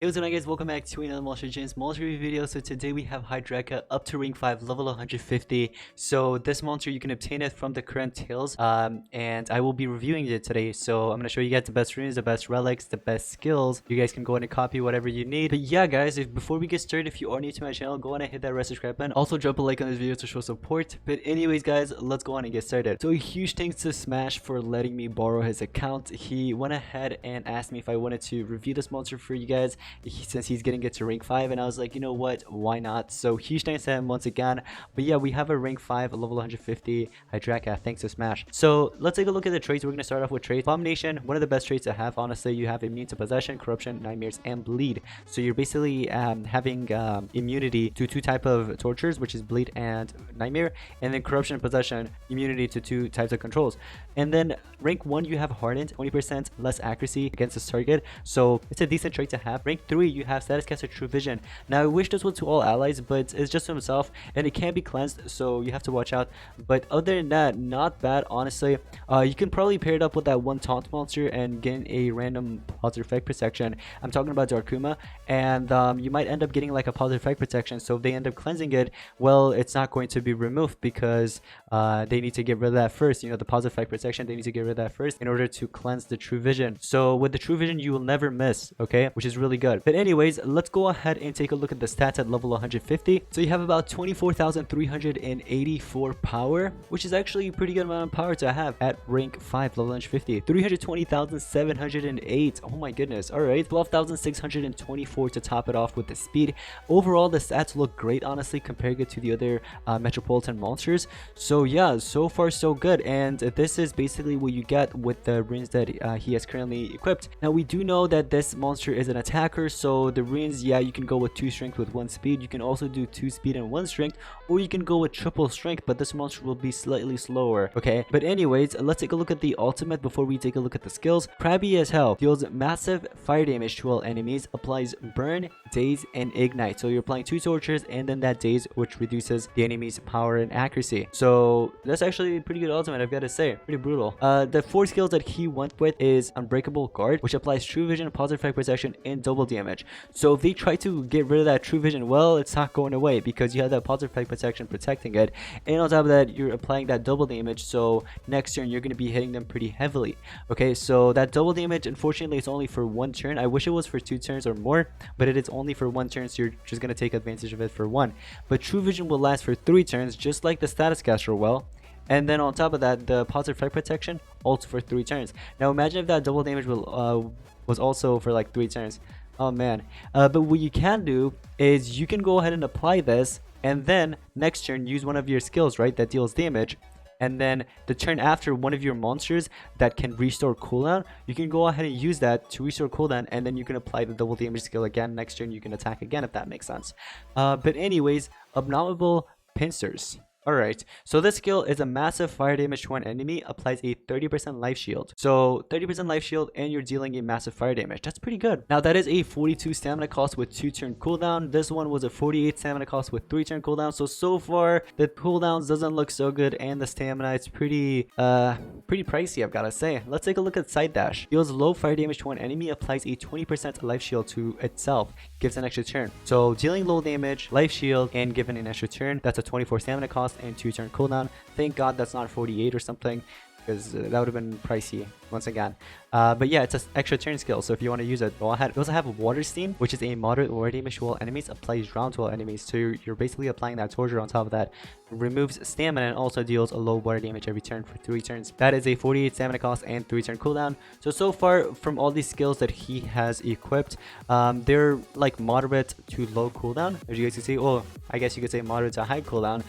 Hey, what's going on, guys? Welcome back to another monster review video. So today we have Hydraka up to rank 5, level 150. So this monster, you can obtain it from the current tails, and I will be reviewing it today. So I'm going to show you guys the best runes, the best relics, the best skills. You guys can go in and copy whatever you need. But yeah, guys, before we get started, if you are new to my channel, go on and hit that red subscribe button. Also drop a like on this video to show support. But anyways, guys, let's go on and get started. So a huge thanks to Smash for letting me borrow his account. He went ahead and asked me if I wanted to review this monster for you guys, since he's getting it to rank 5, and I was like, you know what, why not? So huge thanks to him once again. But yeah, we have a rank 5 level 150 Hydraka thanks to Smash. So let's take a look at the traits. We're going to start off with traits. Abomination, one of the best traits to have, honestly. You have immune to possession, corruption, nightmares, and bleed. So you're basically having immunity to 2 types of tortures, which is bleed and nightmare, and then corruption and possession, immunity to 2 types of controls. And then rank 1, you have hardened, 20% less accuracy against this target, so it's a decent trait to have. Rank 3, you have status caster true vision. Now I wish this was to all allies, but it's just to himself, and it can be cleansed, so you have to watch out. But other than that, not bad, honestly. You can probably pair it up with that one taunt monster and gain a random positive effect protection. I'm talking about Darkuma, and you might end up getting like a positive effect protection, so if they end up cleansing it, well, it's not going to be removed because they need to get rid of that first. You know, the positive effect protection, they need to get rid of that first in order to cleanse the true vision. So with the true vision, you will never miss, okay, which is really good. But anyways, let's go ahead and take a look at the stats at level 150. So you have about 24,384 power, which is actually a pretty good amount of power to have at rank 5 level 150. 320,708, oh my goodness. All right, 12,624 to top it off with the speed. Overall, the stats look great, honestly, compared to the other Metropolitan monsters. So yeah, so far so good. And this is basically what you get with the runes that he has currently equipped. Now we do know that this monster is an attacker, so the runes, yeah, you can go with 2 strength with 1 speed. You can also do 2 speed and 1 strength, or you can go with triple strength, but this monster will be slightly slower, okay? But anyways, let's take a look at the ultimate before we take a look at the skills. Crabby as hell, deals massive fire damage to all enemies, applies burn, daze, and ignite. So you're applying 2 tortures and then that daze, which reduces the enemy's power and accuracy. So that's actually a pretty good ultimate, I've got to say. Pretty brutal. The 4 skills that he went with is Unbreakable Guard, which applies true vision, positive effect protection, and double damage. So if they try to get rid of that true vision, well, it's not going away because you have that positive effect protection protecting it, and on top of that, you're applying that double damage, so next turn you're going to be hitting them pretty heavily. Okay, so that double damage, unfortunately, it's only for 1 turn. I wish it was for 2 turns or more, but it is only for 1 turn, so you're just going to take advantage of it for 1. But true vision will last for 3 turns, just like the status caster will. And then on top of that, the positive effect protection also for 3 turns. Now imagine if that double damage will was also for like 3 turns. Oh man. But what you can do is you can go ahead and apply this, and then next turn use one of your skills, right, that deals damage. And then the turn after, one of your monsters that can restore cooldown, you can go ahead and use that to restore cooldown, and then you can apply the double damage skill again. Next turn you can attack again, if that makes sense. But anyways, Abominable Pincers. Alright, so this skill is a massive fire damage to an enemy, applies a 30% life shield. So 30% life shield and you're dealing a massive fire damage. That's pretty good. Now that is a 42 stamina cost with 2 turn cooldown. This one was a 48 stamina cost with 3 turn cooldown. So far the cooldowns doesn't look so good, and the stamina is pretty pricey, I've gotta say. Let's take a look at Side Dash. Deals low fire damage to an enemy, applies a 20% life shield to itself, gives an extra turn. So dealing low damage, life shield, and giving an extra turn. That's a 24 stamina cost and 2 turn cooldown. Thank God that's not 48 or something, because that would have been pricey once again. But yeah, it's an extra turn skill, so if you want to use it, go ahead. We also have Water Steam, which is a moderate water damage to all enemies, applies drown to all enemies. So you're basically applying that torture on top of that. Removes stamina and also deals a low water damage every turn for 3 turns. That is a 48 stamina cost and 3 turn cooldown. So far from all these skills that he has equipped, they're like moderate to low cooldown, as you guys can see. Oh, I guess you could say moderate to high cooldown,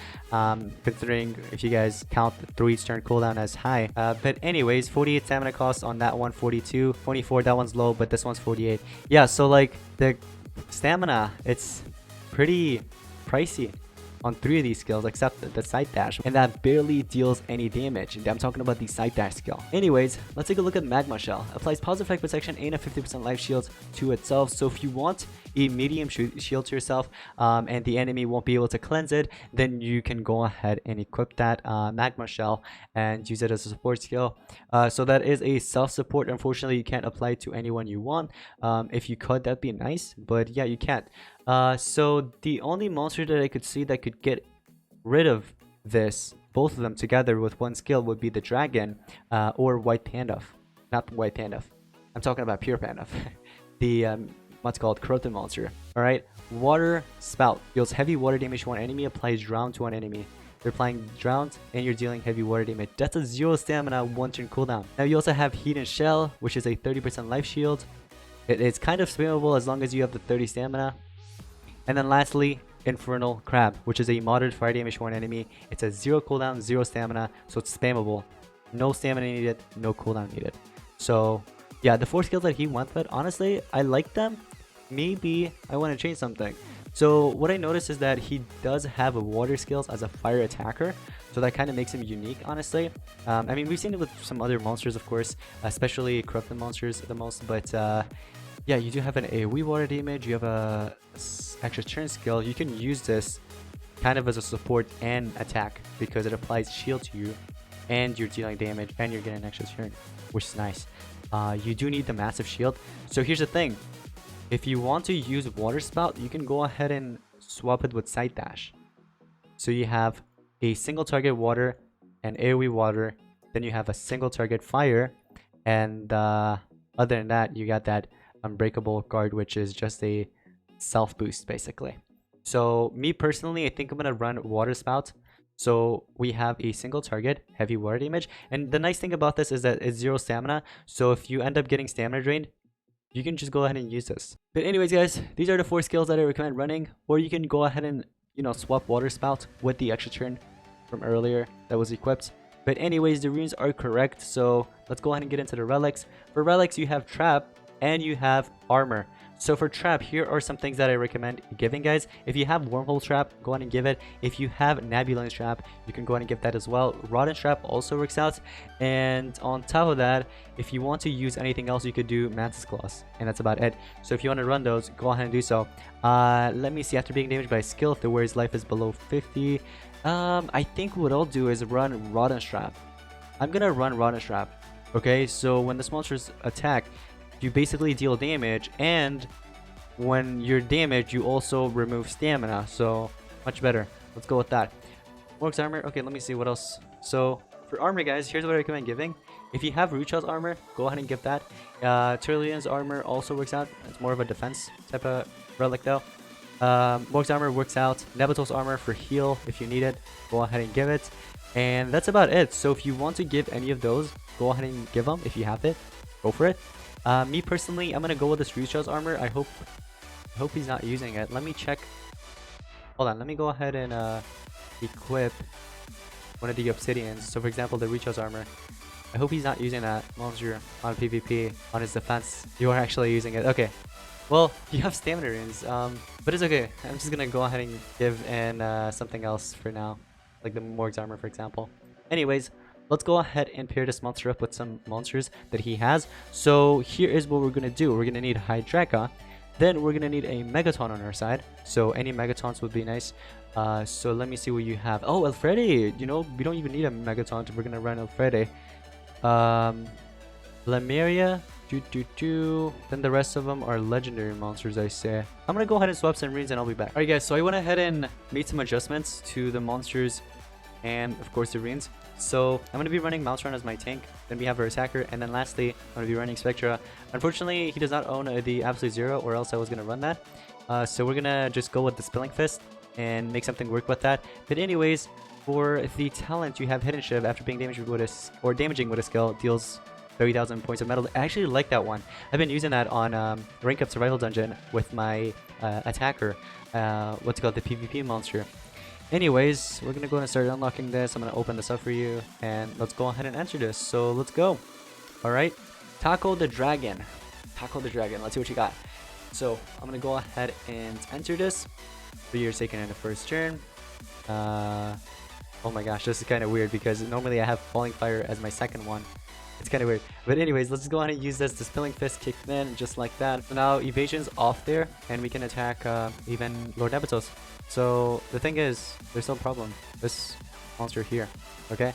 considering if you guys count the 3 turn cooldown as high. But anyways, 48 stamina cost on that one, 42, 24, that one's low, but this one's 48. Yeah, so like the stamina, it's pretty pricey. on 3 of these skills except the side dash, and that barely deals any damage. I'm talking about the side dash skill. Anyways, let's take a look at Magma Shell. Applies positive effect protection and a 50% life shield to itself. So if you want a medium shield to yourself and the enemy won't be able to cleanse it, then you can go ahead and equip that Magma Shell and use it as a support skill. So that is a self-support. Unfortunately, you can't apply it to anyone you want. If you could, that'd be nice, but yeah, you can't. So the only monster that I could see that could get rid of this, both of them together with one skill, would be the dragon or White Panda. Not White Panda, I'm talking about Pure Panda. The what's called corrupted monster. All right, water spout deals heavy water damage to one enemy, applies drown to one enemy. They're applying drowned and you're dealing heavy water damage. That's a 0 stamina, 1 turn cooldown. Now you also have Heat and Shell, which is a 30% life shield. It's kind of spammable as long as you have the 30 stamina. And then lastly, Infernal Crab, which is a moderate fire damage to one enemy. It's a 0 cooldown, 0 stamina, so it's spammable. No stamina needed, no cooldown needed. So yeah, the 4 skills that he went with, honestly, I like them. Maybe I want to change something. So what I noticed is that he does have water skills as a fire attacker, so that kind of makes him unique, honestly. I mean, we've seen it with some other monsters, of course, especially corrupted monsters the most, but yeah, you do have an AoE water damage, you have a extra turn skill. You can use this kind of as a support and attack because it applies shield to you and you're dealing damage and you're getting an extra turn, which is nice. You do need the massive shield. So here's the thing. If you want to use water spout, you can go ahead and swap it with side dash. So you have a single target water and AoE water, then you have a single target fire, and other than that, you got that unbreakable guard, which is just a self boost basically. So me personally, I think I'm gonna run water spout. So we have a single target, heavy water damage, and the nice thing about this is that it's 0 stamina. So if you end up getting stamina drained, you can just go ahead and use this. But anyways, guys, these are the 4 skills that I recommend running, or you can go ahead and, you know, swap water spout with the extra turn from earlier that was equipped. But anyways, the runes are correct, so let's go ahead and get into the relics. For relics, you have trap and you have armor. So for trap, here are some things that I recommend giving, guys. If you have wormhole trap, go ahead and give it. If you have Nabulance trap, you can go ahead and give that as well. Rotten trap also works out. And on top of that, if you want to use anything else, you could do Mantis Claws, and that's about it. So if you want to run those, go ahead and do so. Let me see, after being damaged by a skill, if the wearer's life is below 50, I think what I'll do is run Rotten Trap. I'm gonna run Rotten Trap. Okay, so when this monster's attack, you basically deal damage, and when you're damaged, you also remove stamina, so much better. Let's go with that. Orc's armor. Okay, let me see what else. So for armor, guys, here's what I recommend giving. If you have Ruchel's armor, go ahead and give that. Turlian's armor also works out. It's more of a defense type of relic though. Morg's armor works out. Nebato's armor for heal if you need it, go ahead and give it. And that's about it. So if you want to give any of those, go ahead and give them. If you have it, go for it. Me personally, I'm gonna go with this Ruchel's armor. I hope he's not using it. Let me check. Hold on, let me go ahead and equip one of the obsidians. So for example, the Ruchel's armor. I hope he's not using that monster on PvP on his defense. You are actually using it. Okay. Well, you have stamina runes, but it's okay. I'm just gonna go ahead and give in something else for now, like the Morg's armor, for example. Anyways, let's go ahead and pair this monster up with some monsters that he has. So here is what we're gonna do. We're gonna need Hydraka, then we're gonna need a Megaton on our side. So any Megatons would be nice. So let me see what you have. Oh, Alfredi. You know, we don't even need a Megaton. We're gonna run Alfredi. Lemuria. Then the rest of them are legendary monsters, I say. I'm gonna go ahead and swap some runes and I'll be back. Alright guys, so I went ahead and made some adjustments to the monsters and of course the runes. So I'm gonna be running Maltron as my tank, then we have our attacker, and then lastly I'm gonna be running Spectra. Unfortunately, he does not own the Absolute Zero, or else I was gonna run that. So we're gonna just go with the Spilling Fist and make something work with that. But anyways, for the talent, you have Hidden Shiv. After being damaged with a damaging with a skill, deals 30,000 points of metal. I actually like that one. I've been using that on Rank Up Survival Dungeon with my attacker, what's called the PvP monster. Anyways, we're gonna go and start unlocking this. I'm gonna open this up for you, and let's go ahead and enter this. So let's go. All right, Tackle the Dragon. Tackle the Dragon. Let's see what you got. So I'm gonna go ahead and enter this. So you're taking in the first turn. Oh my gosh, this is kind of weird because normally I have falling fire as my second one. It's kind of weird. But anyways, let's go ahead and use this dispelling fist, kick in just like that. So now evasion's off there and we can attack even Lord Nebetos. So the thing is, there's no problem. This monster here, okay?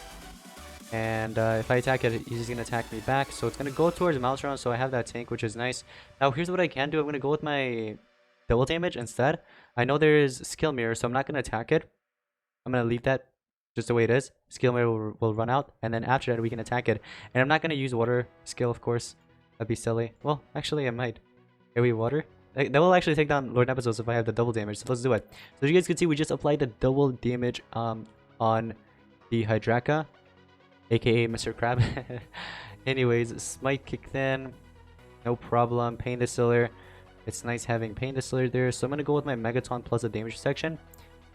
And if I attack it, he's just gonna attack me back. So it's gonna go towards Maltron, so I have that tank, which is nice. Now here's what I can do. I'm gonna go with my double damage instead. I know there is skill mirror, so I'm not gonna attack it. I'm gonna leave that just the way it is. Skill mirror will run out, and then after that we can attack it. And I'm not gonna use water skill, of course. That'd be silly. Well, actually I might. Can we water? That will actually take down Lord Nebesos if I have the double damage. So let's do it. So as you guys can see, we just applied the double damage on the Hydraka, aka Mr. Crab. Anyways, smite kicked in, no problem. Pain Distiller, it's nice having Pain Distiller there. So I'm gonna go with my Megaton plus the damage section.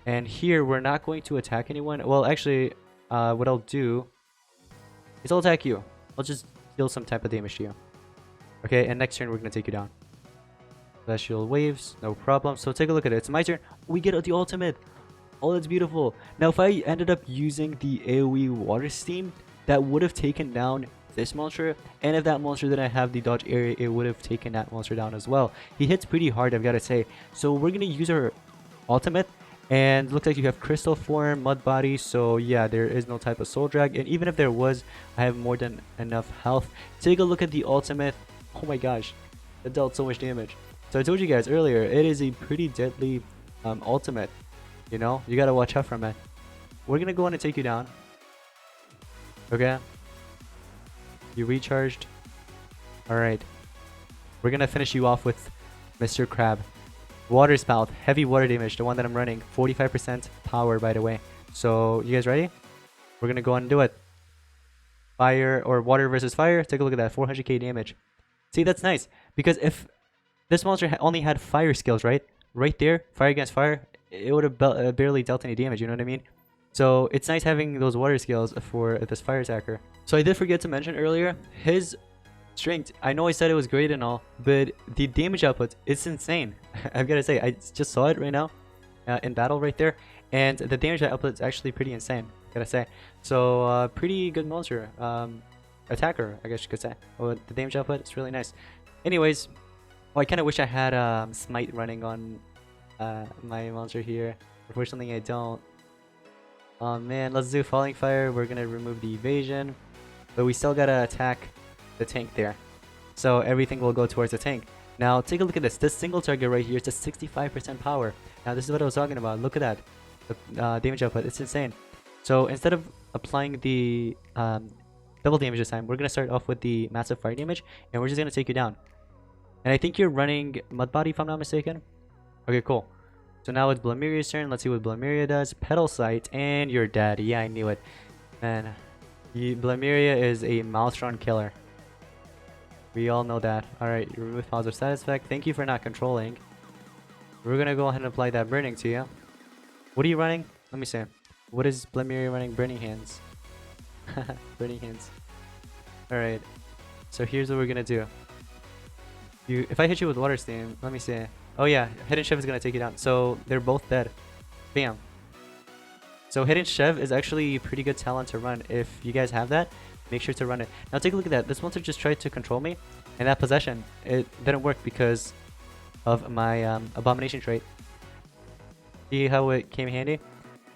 And here we're not going to attack anyone. Well, actually, what I'll do is I'll attack you. I'll just deal some type of damage to you. Okay, and next turn we're gonna take you down. Celestial waves, no problem. So take a look at it. It's my turn. We get the ultimate. Oh, that's beautiful. Now, if I ended up using the AoE water steam, that would have taken down this monster. And if that monster didn't have the dodge area, it would have taken that monster down as well. He hits pretty hard, I've got to say. So we're gonna use our ultimate. And looks like you have crystal form, mud body, so yeah, there is no type of soul drag. And even if there was, I have more than enough health. Take a look at the ultimate. Oh my gosh, that dealt so much damage. So I told you guys earlier, it is a pretty deadly ultimate. You know, you gotta watch out from it. We're gonna go on and take you down. Okay. You recharged. Alright. We're gonna finish you off with Mr. Crab. Water spout, heavy water damage, the one that I'm running. 45% power, by the way. So, you guys ready? We're gonna go on and do it. Fire or water versus fire. Take a look at that, 400k damage. See, that's nice. Because if this monster only had fire skills, right? Right there, fire against fire, it would have barely dealt any damage, you know what I mean? So, it's nice having those water skills for this fire attacker. So, I did forget to mention earlier, his strength, I know I said it was great and all, but the damage output is insane. I've got to say, I just saw it right now in battle right there, and the damage output is actually pretty insane, gotta say. So pretty good monster, attacker, I guess you could say. Oh, the damage output is really nice. Anyways, I kind of wish I had smite running on my monster here. Unfortunately I don't. Oh man, let's do falling fire. We're gonna remove the evasion, but we still gotta attack the tank there, so everything will go towards the tank. Now take a look at this single target right here. It's a 65% power. Now this is what I was talking about. Look at that, the damage output, it's insane. So instead of applying the double damage this time, we're gonna start off with the massive fire damage, and we're just gonna take you down. And I think you're running mud body if I'm not mistaken. Okay, cool. So now it's Blamiria's turn. Let's see what Blamiria does. Petal sight, and you're dead. Yeah, I knew it, man. Blamiria is a Maelstrom killer. We all know that. Alright, you remove positive side effect. Thank you for not controlling. We're gonna go ahead and apply that burning to you. What are you running? Let me see. What is Blamiria running? Burning hands. Burning hands. Alright. So here's what we're gonna do. If I hit you with water steam, let me see. Oh yeah, Hidden Chef is gonna take you down. So they're both dead. Bam. So Hidden Chef is actually a pretty good talent to run. If you guys have that, make sure to run it. Now take a look at that. This monster just tried to control me, and that possession, it didn't work because of my abomination trait. See how it came handy?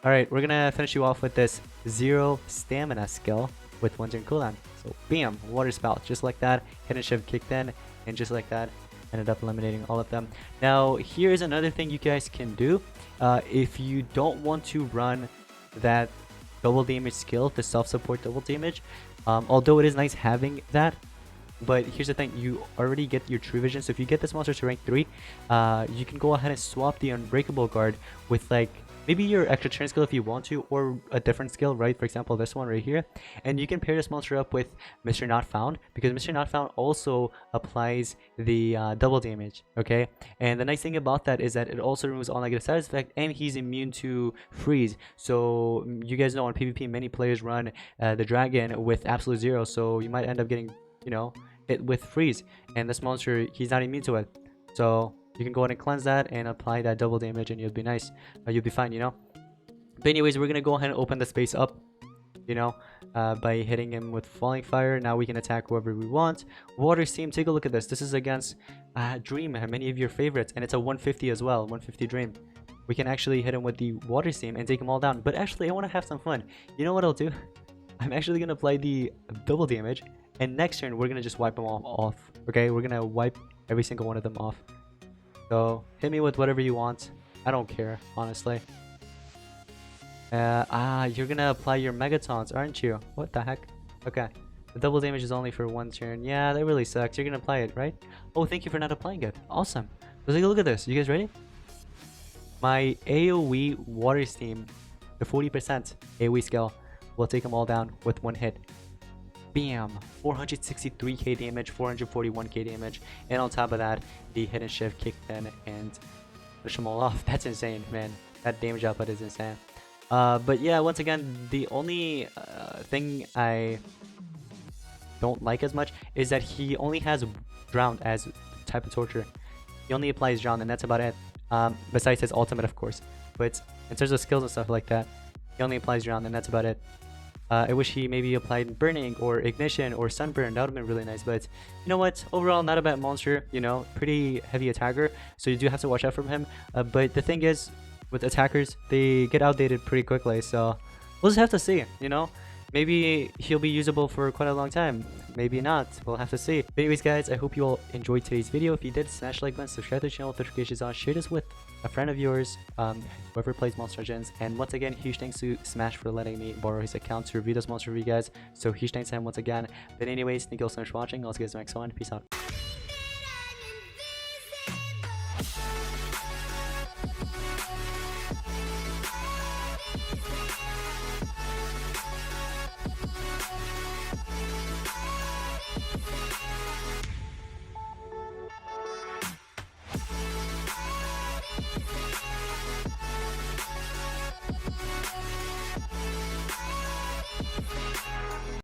Alright, we're gonna finish you off with this 0 stamina skill with 1 turn cooldown. So bam, water spout, just like that. Hidden Shift kicked in, and just like that, ended up eliminating all of them. Now here's another thing you guys can do. If you don't want to run that double damage skill, the self-support double damage, although it is nice having that, but here's the thing, you already get your true vision. So if you get this monster to rank 3, you can go ahead and swap the unbreakable guard with like maybe your extra turn skill if you want to, or a different skill, right? For example, this one right here, and you can pair this monster up with Mr. Not Found, because Mr. Not Found also applies the double damage. Okay, and the nice thing about that is that it also removes all negative side effect, and he's immune to freeze. So you guys know on PvP many players run the dragon with absolute 0, so you might end up getting, you know, hit with freeze, and this monster, he's not immune to it. So you can go ahead and cleanse that and apply that double damage, and you'll be nice. You'll be fine, you know. But anyways, we're gonna go ahead and open the space up, you know, by hitting him with falling fire. Now we can attack whoever we want. Water Steam, take a look at this. This is against Dream, many of your favorites, and it's a 150 as well, 150 Dream. We can actually hit him with the Water Steam and take them all down. But actually, I want to have some fun. You know what I'll do? I'm actually gonna apply the double damage, and next turn we're gonna just wipe them all off. Okay, we're gonna wipe every single one of them off. So hit me with whatever you want. I don't care, honestly. You're gonna apply your Megatons, aren't you? What the heck? Okay. The double damage is only for one turn. Yeah, that really sucks. You're gonna apply it, right? Oh, thank you for not applying it. Awesome. Let's take a look at this. You guys ready? My AoE Water Steam, the 40% AoE skill, will take them all down with one hit. Bam! 463k damage, 441k damage, and on top of that, the hidden shift kicked in and push them all off. That's insane, man. That damage output is insane. But yeah, once again, the only thing I don't like as much is that he only has Drowned as type of torture. He only applies Drowned, and that's about it. Besides his ultimate, of course. But in terms of skills and stuff like that, he only applies Drowned, and that's about it. I wish he maybe applied Burning or Ignition or Sunburn. That would have been really nice. But you know what? Overall, not a bad monster. You know, pretty heavy attacker. So you do have to watch out from him. But the thing is, with attackers, they get outdated pretty quickly. So we'll just have to see, you know? Maybe he'll be usable for quite a long time. Maybe not. We'll have to see. But anyways, guys, I hope you all enjoyed today's video. If you did, smash the like button, subscribe to the channel with notifications on, share this with a friend of yours, whoever plays Monster Legends. And once again, huge thanks to Smash for letting me borrow his account to review this monster for you guys. So huge thanks to him once again. But anyways, thank you all so much for watching. I'll see you guys in the next one. Peace out.